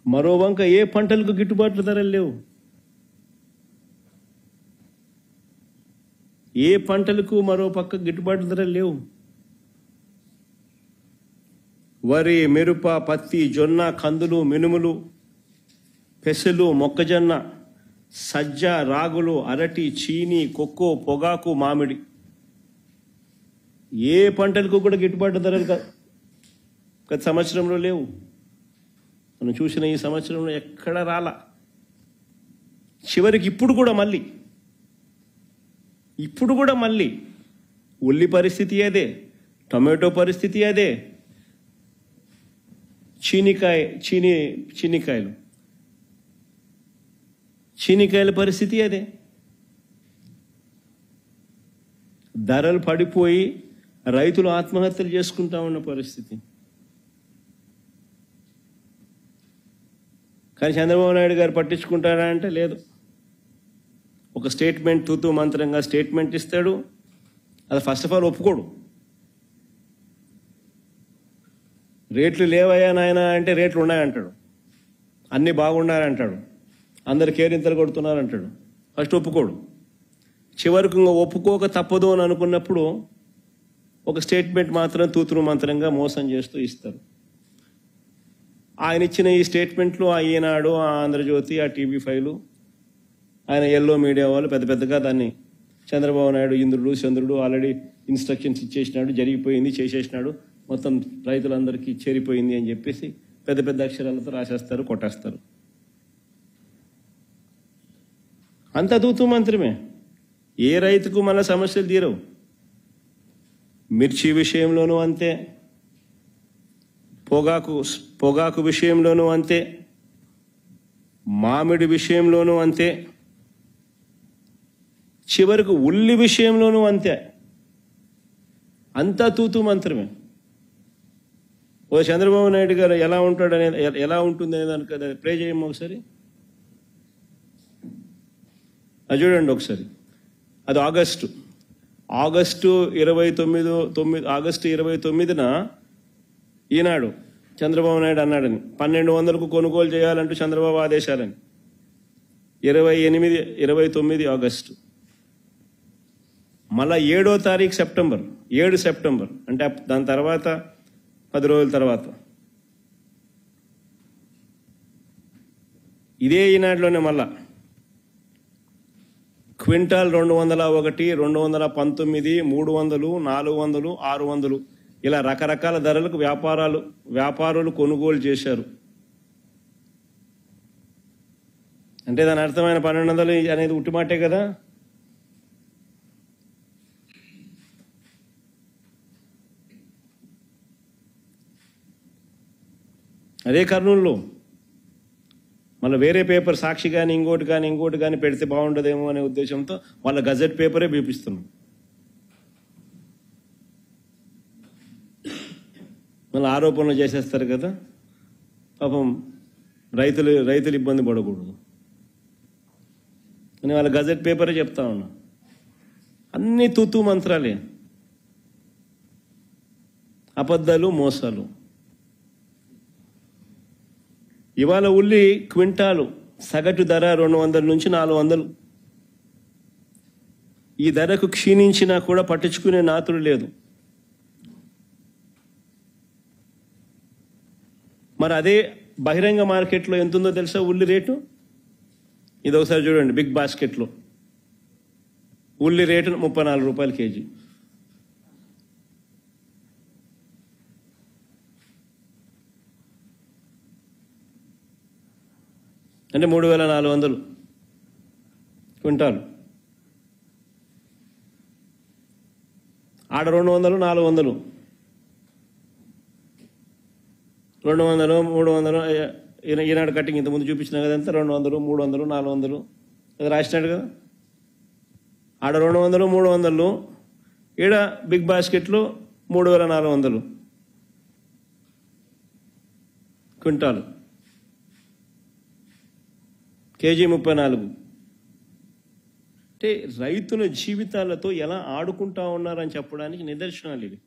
మరో వంక ఏ పంటలకు గిట్టుబాటు ధరలు లేవు. ఏ పంటలకు మరో పక్క గిట్టుబాటు ధరలు లేవు. వరి, మిరప, పత్తి, జొన్న, కందులు, మినుములు, పెసలు, మొక్కజొన్న, సజ్జ, రాగులు, అరటి, చీని, కొక్కో, పొగాకు, మామిడి ఏ పంటలకు కూడా గిట్టుబాటు ధరలు గత సంవత్సరంలో లేవు. మనం చూసిన ఈ సంవత్సరంలో ఎక్కడ రాలా. చివరికి ఇప్పుడు కూడా మళ్ళీ ఉల్లి పరిస్థితి అదే, టొమాటో పరిస్థితి అదే, చీనికాయల పరిస్థితి అదే. ధరలు పడిపోయి రైతులు ఆత్మహత్యలు చేసుకుంటా ఉన్న పరిస్థితి. కానీ చంద్రబాబు నాయుడు గారు పట్టించుకుంటారా అంటే లేదు. ఒక స్టేట్మెంట్ తూతూ మంత్రంగా స్టేట్మెంట్ ఇస్తాడు. అది ఫస్ట్ ఆఫ్ ఆల్ ఒప్పుకోడు. రేట్లు లేవయ్యా నాయన అంటే రేట్లు ఉన్నాయంటాడు. అన్నీ బాగున్నాయంటాడు. అందరు కేరింతలు కొడుతున్నారంటాడు. ఫస్ట్ ఒప్పుకోడు. చివరికి ఒప్పుకోక తప్పదు అని అనుకున్నప్పుడు ఒక స్టేట్మెంట్ మాత్రం తూతురు మంత్రంగా మోసం చేస్తూ ఇస్తారు. ఆయన ఇచ్చిన ఈ స్టేట్మెంట్లు ఆ ఈనాడు, ఆ ఆంధ్రజ్యోతి, ఆ TV5, ఆయన ఎల్లో మీడియా వాళ్ళు పెద్దగా దాన్ని చంద్రబాబు నాయుడు ఇంద్రుడు చంద్రుడు ఆల్రెడీ ఇన్స్ట్రక్షన్స్ ఇచ్చేసినాడు, జరిగిపోయింది, చేసేసినాడు, మొత్తం రైతులందరికీ చేరిపోయింది అని చెప్పేసి పెద్ద అక్షరాలతో రాసేస్తారు, కొట్టేస్తారు. అంత తూతూ మంత్రమే. ఏ రైతుకు మన సమస్యలు తీరవు. మిర్చి విషయంలోనూ అంతే, పొగాకు విషయంలోనూ అంతే, మామిడి విషయంలోనూ అంతే, చివరకు ఉల్లి విషయంలోనూ అంతే. అంతా తూతూ మంత్రమే. ఓ చంద్రబాబు నాయుడు గారు ఎలా ఎలా ఉంటుంది అనే దానికి ప్రే చేయము ఒకసారి. అది చూడండి ఒకసారి. అది ఆగస్టు 29న ఈనాడు చంద్రబాబు నాయుడు అన్నాడని 1200కు కొనుగోలు చేయాలంటూ చంద్రబాబు ఆదేశాలని. 29 ఆగస్టు. మళ్ళా 7వ తారీఖు సెప్టెంబర్, 7 సెప్టెంబర్ అంటే దాని తర్వాత 10 రోజుల తర్వాత ఇదే ఈనాడులోనే మళ్ళా క్వింటాల్ 201, 219, 300, 400, 600 ఇలా రకరకాల ధరలకు వ్యాపారులు కొనుగోలు చేశారు. అంటే దాని అర్థమైన 1200 అనేది ఉట్టిమాటే కదా. అదే కర్నూలులో మళ్ళీ వేరే పేపర్ సాక్షి కానీ ఇంకోటి కానీ పెడితే బాగుండదేమో అనే ఉద్దేశంతో వాళ్ళ గజెట్ పేపరే చూపిస్తున్నాం. మళ్ళీ ఆరోపణలు చేసేస్తారు కదా. పాపం రైతులు ఇబ్బంది పడకూడదు అని వాళ్ళ గజెట్ పేపరే చెప్తా ఉన్నా. అన్నీ తూతూ మంత్రాలే, అబద్ధాలు, మోసాలు. ఇవాళ ఉల్లి క్వింటాలు సగటు ధర 200 నుంచి 400. ఈ ధరకు క్షీణించినా కూడా పట్టించుకునే నాతుడు లేదు. మరి అదే బహిరంగ మార్కెట్లో ఎంత ఉందో తెలుసా ఉల్లి రేటు? ఇది ఒకసారి చూడండి. బిగ్ బాస్కెట్లో ఉల్లి రేటు 34 రూపాయలు కేజీ. అంటే 3400 క్వింటాలు. ఆడ 200, 400, 200, 300. ఈనాడు కట్టింగ్ ఇంతకుముందు చూపించిన కదంతా 200, 300, 400 అది రాసినాడు కదా. ఆడ 200, 300, ఈడ బిగ్ బాస్కెట్లో 3400 క్వింటాలు, కేజీ 34. అంటే రైతుల జీవితాలతో ఎలా ఆడుకుంటా ఉన్నారని చెప్పడానికి నిదర్శనాలు ఇవి.